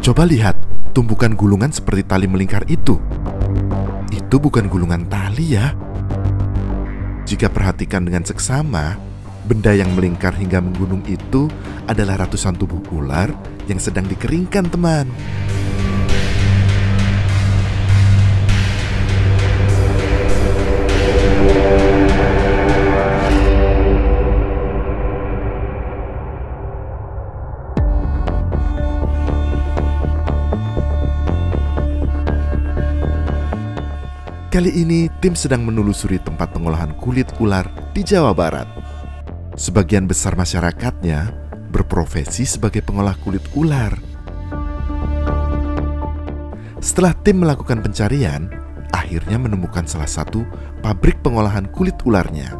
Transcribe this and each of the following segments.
Coba lihat tumbukan gulungan seperti tali melingkar itu. Itu bukan gulungan tali ya. Jika perhatikan dengan seksama, benda yang melingkar hingga menggunung itu adalah ratusan tubuh ular yang sedang dikeringkan, teman. Kali ini tim sedang menelusuri tempat pengolahan kulit ular di Jawa Barat. Sebagian besar masyarakatnya berprofesi sebagai pengolah kulit ular. Setelah tim melakukan pencarian, akhirnya menemukan salah satu pabrik pengolahan kulit ularnya.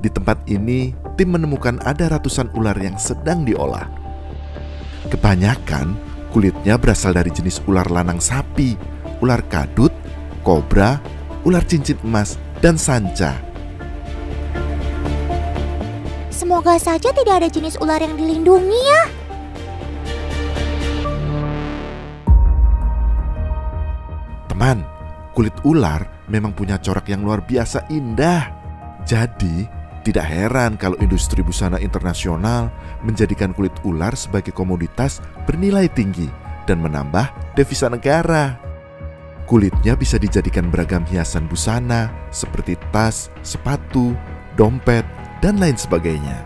Di tempat ini, tim menemukan ada ratusan ular yang sedang diolah. Kebanyakan kulitnya berasal dari jenis ular lanang sapi, ular kadut, kobra, ular cincin emas, dan sanca. Semoga saja tidak ada jenis ular yang dilindungi ya. Teman, kulit ular memang punya corak yang luar biasa indah. Jadi, tidak heran kalau industri busana internasional menjadikan kulit ular sebagai komoditas bernilai tinggi dan menambah devisa negara. Kulitnya bisa dijadikan beragam hiasan busana seperti tas, sepatu, dompet, dan lain sebagainya.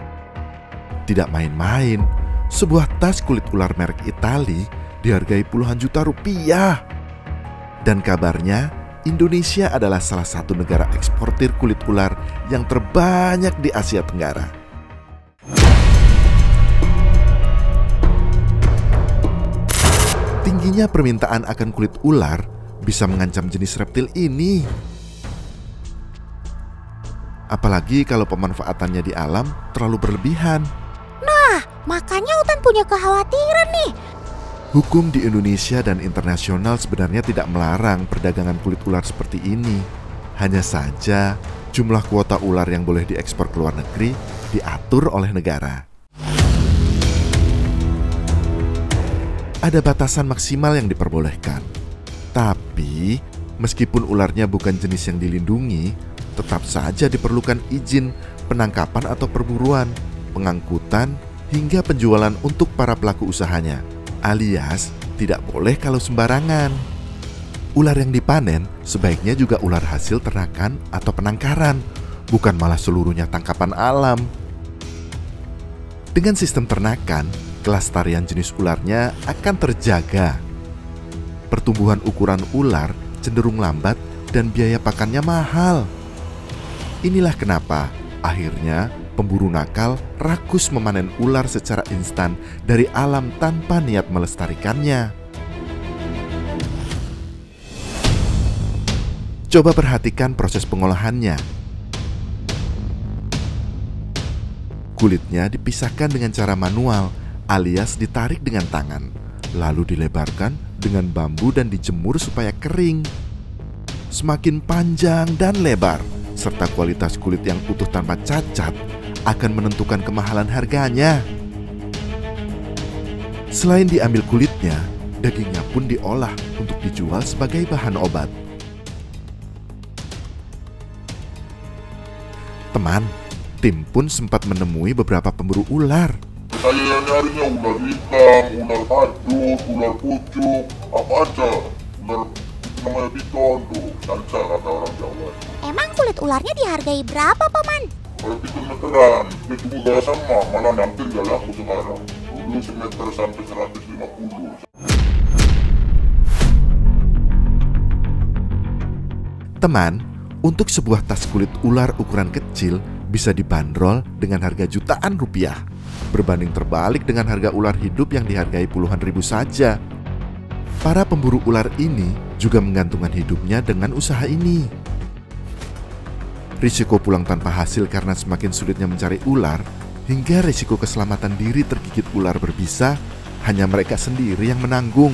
Tidak main-main, sebuah tas kulit ular merek Itali dihargai puluhan juta rupiah. Dan kabarnya, Indonesia adalah salah satu negara eksportir kulit ular yang terbanyak di Asia Tenggara. Tingginya permintaan akan kulit ular bisa mengancam jenis reptil ini. Apalagi kalau pemanfaatannya di alam terlalu berlebihan. Nah, makanya hutan punya kekhawatiran nih. Hukum di Indonesia dan internasional sebenarnya tidak melarang perdagangan kulit ular seperti ini. Hanya saja jumlah kuota ular yang boleh diekspor ke luar negeri diatur oleh negara. Ada batasan maksimal yang diperbolehkan. Tapi, meskipun ularnya bukan jenis yang dilindungi, tetap saja diperlukan izin penangkapan atau perburuan, pengangkutan, hingga penjualan untuk para pelaku usahanya. Alias, tidak boleh kalau sembarangan. Ular yang dipanen sebaiknya juga ular hasil ternakan atau penangkaran, bukan malah seluruhnya tangkapan alam. Dengan sistem ternakan, kelestarian jenis ularnya akan terjaga. Pertumbuhan ukuran ular cenderung lambat dan biaya pakannya mahal. Inilah kenapa akhirnya pemburu nakal rakus memanen ular secara instan dari alam tanpa niat melestarikannya. Coba perhatikan proses pengolahannya. Kulitnya dipisahkan dengan cara manual alias ditarik dengan tangan, lalu dilebarkan dengan bambu dan dijemur supaya kering. Semakin panjang dan lebar, serta kualitas kulit yang utuh tanpa cacat akan menentukan kemahalan harganya. Selain diambil kulitnya, dagingnya pun diolah untuk dijual sebagai bahan obat. Teman, tim pun sempat menemui beberapa pemburu ular. Saya yang nyarinya ular hitam, ular kadut, ular pucuk, apa aja. Ular namanya piton tuh, sanca kata orang Jawa. Emang kulit ularnya dihargai berapa, Paman? Kalau piton meteran, itu juga sama, malah hampir gak laku sekarang. Dulu semeter sampai 150. Teman, untuk sebuah tas kulit ular ukuran kecil bisa dibanderol dengan harga jutaan rupiah, berbanding terbalik dengan harga ular hidup yang dihargai puluhan ribu saja. Para pemburu ular ini juga menggantungkan hidupnya dengan usaha ini. Risiko pulang tanpa hasil karena semakin sulitnya mencari ular, hingga risiko keselamatan diri tergigit ular berbisa, hanya mereka sendiri yang menanggung.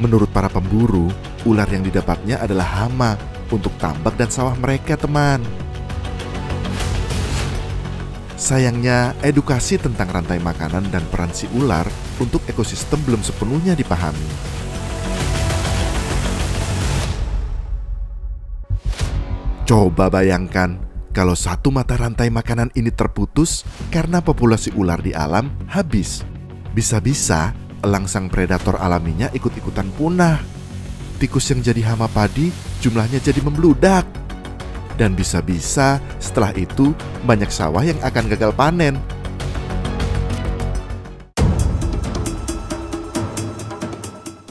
Menurut para pemburu, ular yang didapatnya adalah hama untuk tambak dan sawah mereka, teman. Sayangnya, edukasi tentang rantai makanan dan peran si ular untuk ekosistem belum sepenuhnya dipahami. Coba bayangkan kalau satu mata rantai makanan ini terputus karena populasi ular di alam habis. Bisa-bisa elang sang predator alaminya ikut-ikutan punah. Tikus yang jadi hama padi jumlahnya jadi membludak. Dan bisa-bisa setelah itu banyak sawah yang akan gagal panen.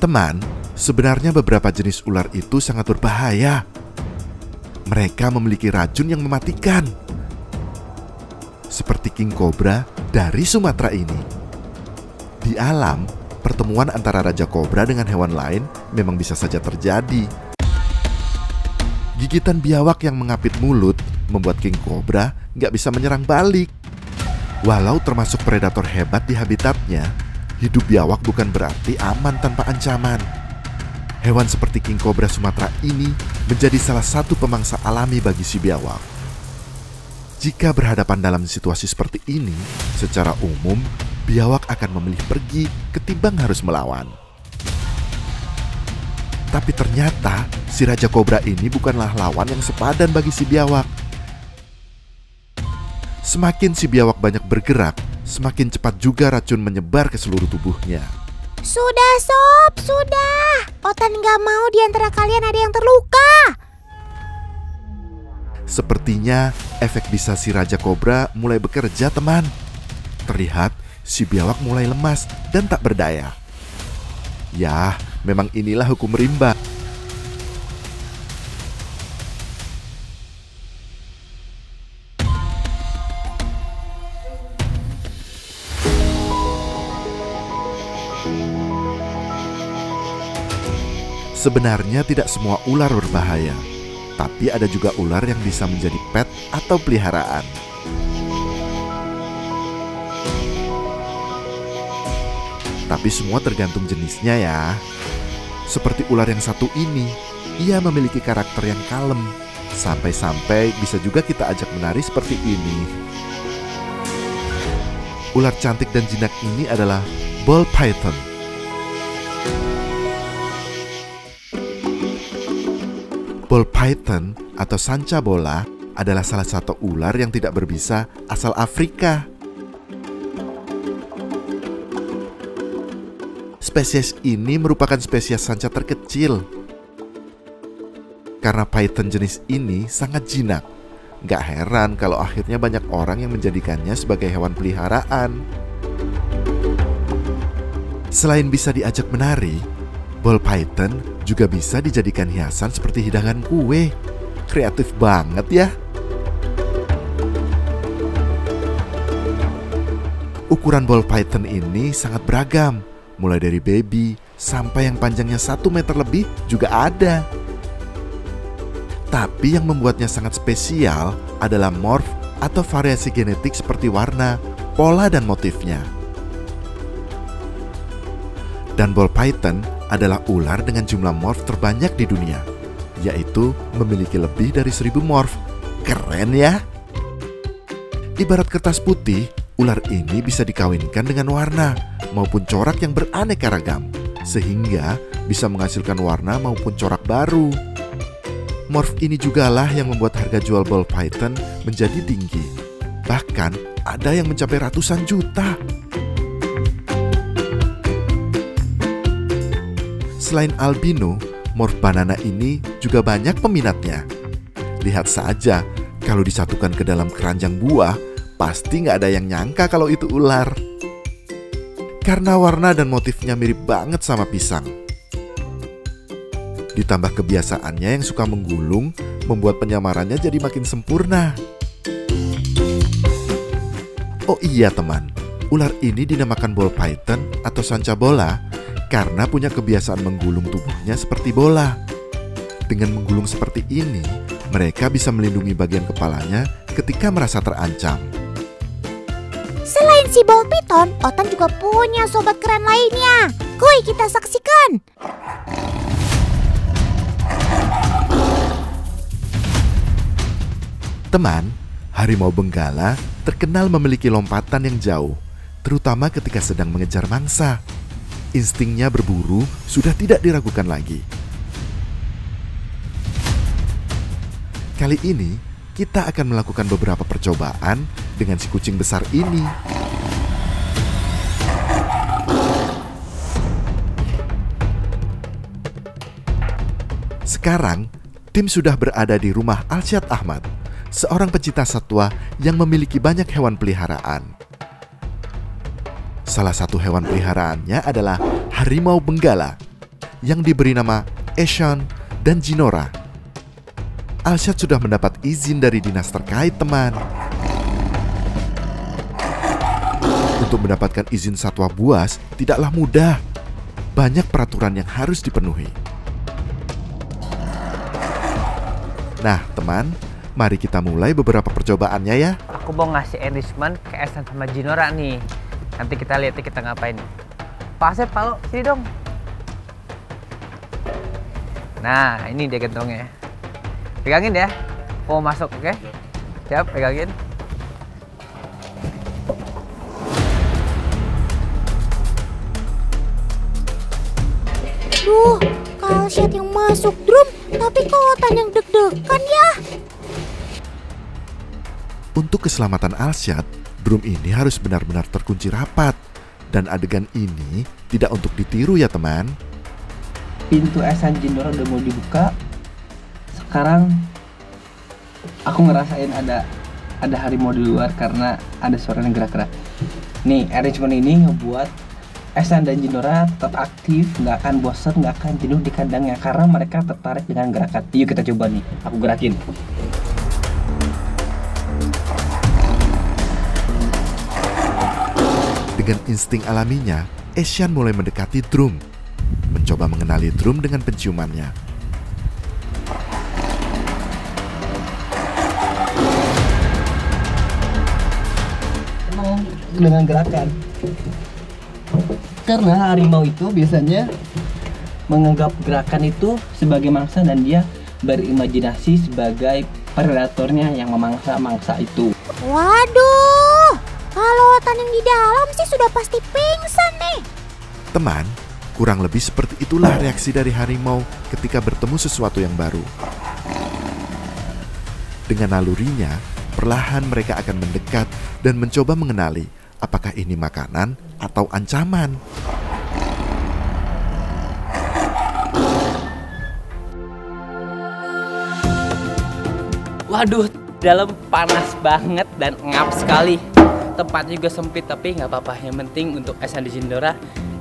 Teman, sebenarnya beberapa jenis ular itu sangat berbahaya. Mereka memiliki racun yang mematikan. Seperti king cobra dari Sumatera ini. Di alam, pertemuan antara raja kobra dengan hewan lain memang bisa saja terjadi. Gigitan biawak yang mengapit mulut membuat king cobra nggak bisa menyerang balik. Walau termasuk predator hebat di habitatnya, hidup biawak bukan berarti aman tanpa ancaman. Hewan seperti king cobra Sumatera ini menjadi salah satu pemangsa alami bagi si biawak. Jika berhadapan dalam situasi seperti ini, secara umum biawak akan memilih pergi ketimbang harus melawan. Tapi ternyata si raja kobra ini bukanlah lawan yang sepadan bagi si biawak. Semakin si biawak banyak bergerak, semakin cepat juga racun menyebar ke seluruh tubuhnya. Sudah sob, sudah. Otan gak mau di antara kalian ada yang terluka. Sepertinya efek bisa si raja kobra mulai bekerja, teman. Terlihat si biawak mulai lemas dan tak berdaya. Ya, memang inilah hukum rimba. Sebenarnya tidak semua ular berbahaya, tapi ada juga ular yang bisa menjadi pet atau peliharaan. Tapi semua tergantung jenisnya ya. Seperti ular yang satu ini, ia memiliki karakter yang kalem. Sampai-sampai bisa juga kita ajak menari seperti ini. Ular cantik dan jinak ini adalah ball python. Ball python atau sanca bola adalah salah satu ular yang tidak berbisa asal Afrika. Spesies ini merupakan spesies sanca terkecil. Karena python jenis ini sangat jinak, gak heran kalau akhirnya banyak orang yang menjadikannya sebagai hewan peliharaan. Selain bisa diajak menari, ball python juga bisa dijadikan hiasan seperti hidangan kue. Kreatif banget ya. Ukuran ball python ini sangat beragam, mulai dari baby sampai yang panjangnya 1 meter lebih juga ada. Tapi yang membuatnya sangat spesial adalah morph atau variasi genetik seperti warna, pola, dan motifnya. Dan ball python adalah ular dengan jumlah morph terbanyak di dunia, yaitu memiliki lebih dari 1000 morph. Keren ya? Ibarat kertas putih, ular ini bisa dikawinkan dengan warna maupun corak yang beraneka ragam, sehingga bisa menghasilkan warna maupun corak baru. Morph ini jugalah yang membuat harga jual ball python menjadi tinggi. Bahkan ada yang mencapai ratusan juta. Selain albino, morph banana ini juga banyak peminatnya. Lihat saja, kalau disatukan ke dalam keranjang buah, pasti nggak ada yang nyangka kalau itu ular. Karena warna dan motifnya mirip banget sama pisang. Ditambah kebiasaannya yang suka menggulung, membuat penyamarannya jadi makin sempurna. Oh iya teman, ular ini dinamakan ball python atau sanca bola karena punya kebiasaan menggulung tubuhnya seperti bola. Dengan menggulung seperti ini, mereka bisa melindungi bagian kepalanya ketika merasa terancam. Selain si ball python, Otan juga punya sobat keren lainnya. Kuy, kita saksikan. Teman, Harimau benggala terkenal memiliki lompatan yang jauh, terutama ketika sedang mengejar mangsa. Instingnya berburu sudah tidak diragukan lagi. Kali ini, kita akan melakukan beberapa percobaan dengan si kucing besar ini. Sekarang, tim sudah berada di rumah Alsyad Ahmad, seorang pecinta satwa yang memiliki banyak hewan peliharaan. Salah satu hewan peliharaannya adalah harimau benggala yang diberi nama Eshan dan Jinora. Alsyad sudah mendapat izin dari dinas terkait, teman. Untuk mendapatkan izin satwa buas tidaklah mudah. Banyak peraturan yang harus dipenuhi. Nah, teman, mari kita mulai beberapa percobaannya ya. Aku mau ngasih enrichment ke Eshan sama Jinora nih. Nanti kita lihat kita ngapain nih. Pak Asep, Pak, sini dong. Nah, ini dia gentongnya. Pegangin ya. Mau masuk, oke? Siap, pegangin. Duh, Kak Alsyad yang masuk drum, tapi kok Otan yang deg-degan ya? Untuk keselamatan Alsyad, drum ini harus benar-benar terkunci rapat. Dan adegan ini tidak untuk ditiru ya, teman. Pintu Eshan Jinora udah mau dibuka. Sekarang aku ngerasain ada harimau di luar karena ada suara yang gerak-gerak. Nih, arrangement ini ngebuat Eshan dan Jinora tetap aktif, nggak akan bosan, nggak akan jenuh di kandangnya karena mereka tertarik dengan gerakan. Yuk kita coba nih, aku gerakin. Dengan insting alaminya, Eshan mulai mendekati drum, mencoba mengenali drum dengan penciumannya. Emang dengan gerakan. Karena harimau itu biasanya menganggap gerakan itu sebagai mangsa dan dia berimajinasi sebagai predatornya yang memangsa mangsa itu. Waduh, kalau Otan yang di dalam sih sudah pasti pingsan nih. Teman, kurang lebih seperti itulah reaksi dari harimau ketika bertemu sesuatu yang baru. Dengan nalurinya, perlahan mereka akan mendekat dan mencoba mengenali apakah ini makanan atau ancaman. Waduh, dalam panas banget dan ngap sekali. Tempatnya juga sempit tapi nggak apa-apa. Yang penting untuk Eshan dan Jinora,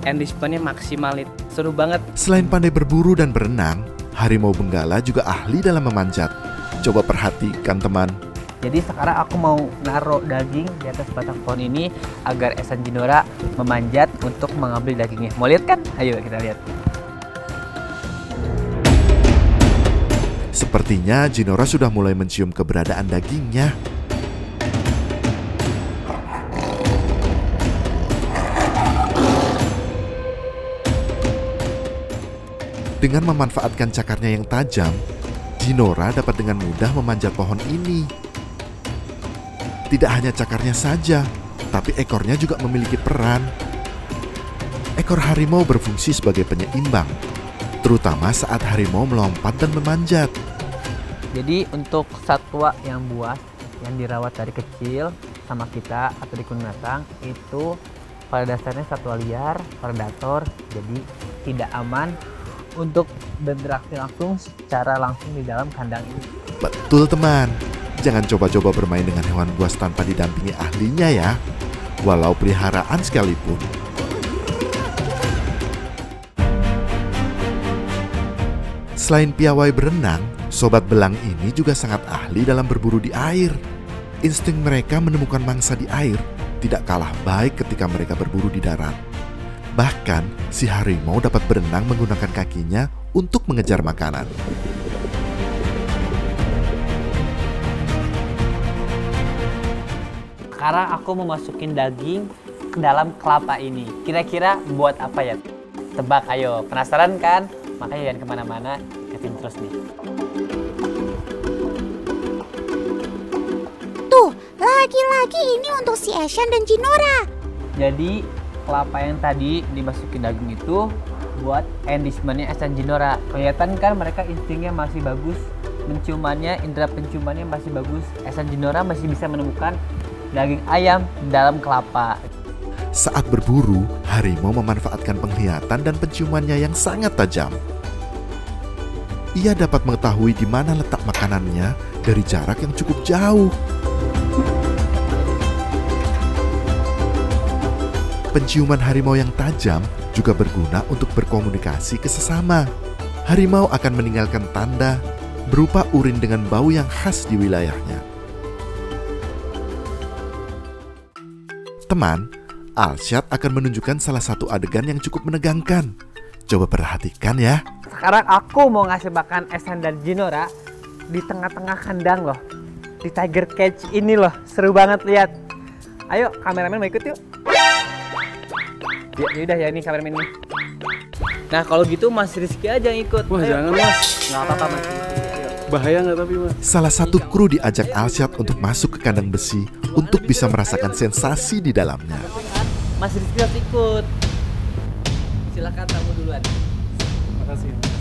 enrichment-nya maksimal. Seru banget. Selain pandai berburu dan berenang, harimau benggala juga ahli dalam memanjat. Coba perhatikan, teman. Jadi sekarang aku mau naruh daging di atas batang pohon ini agar Eshan Jinora memanjat untuk mengambil dagingnya. Mau lihat kan? Ayo kita lihat. Sepertinya Jinora sudah mulai mencium keberadaan dagingnya. Dengan memanfaatkan cakarnya yang tajam, Jinora dapat dengan mudah memanjat pohon ini. Tidak hanya cakarnya saja, tapi ekornya juga memiliki peran. Ekor harimau berfungsi sebagai penyeimbang, terutama saat harimau melompat dan memanjat. Jadi untuk satwa yang buas, yang dirawat dari kecil sama kita atau di kebun binatang, itu pada dasarnya satwa liar, predator, jadi tidak aman untuk berinteraksi langsung secara langsung di dalam kandang ini. Betul, teman. Jangan coba-coba bermain dengan hewan buas tanpa didampingi ahlinya ya, walau peliharaan sekalipun. Selain piawai berenang, sobat belang ini juga sangat ahli dalam berburu di air. Insting mereka menemukan mangsa di air tidak kalah baik ketika mereka berburu di darat. Bahkan, si harimau dapat berenang menggunakan kakinya untuk mengejar makanan. Sekarang aku mau masukin daging ke dalam kelapa ini. Kira-kira buat apa ya? Tebak, ayo. Penasaran kan? Makanya jangan kemana-mana, ikutin terus nih. Tuh, lagi-lagi ini untuk si Eshan dan Jinora. Jadi kelapa yang tadi dimasukin daging itu buat endisementnya Eshan Jinora. Kelihatan kan mereka instingnya masih bagus, penciumannya, indera penciumannya masih bagus. Eshan Jinora masih bisa menemukan daging ayam dalam kelapa. Saat berburu, harimau memanfaatkan penglihatan dan penciumannya yang sangat tajam. Ia dapat mengetahui di mana letak makanannya dari jarak yang cukup jauh. Penciuman harimau yang tajam juga berguna untuk berkomunikasi ke sesama. Harimau akan meninggalkan tanda berupa urin dengan bau yang khas di wilayahnya. Teman, Alsyad akan menunjukkan salah satu adegan yang cukup menegangkan. Coba perhatikan ya. Sekarang aku mau ngasih makan Eshan dan Jinora di tengah-tengah kandang loh. Di tiger cage ini loh, seru banget lihat. Ayo kameramen mau ikut yuk. Ya udah ya, ini kameramen ini. Nah kalau gitu Mas Rizky aja yang ikut. Wah, ayo. jangan Mas. Nggak apa-apa Mas Rizky. Ayo. Bahaya nggak tapi Mas? Salah satu kru diajak Alsyad untuk masuk ke kandang besi untuk bisa merasakan sensasi di dalamnya. Mas Rizky harus ikut. Silakan tamu duluan. Makasih.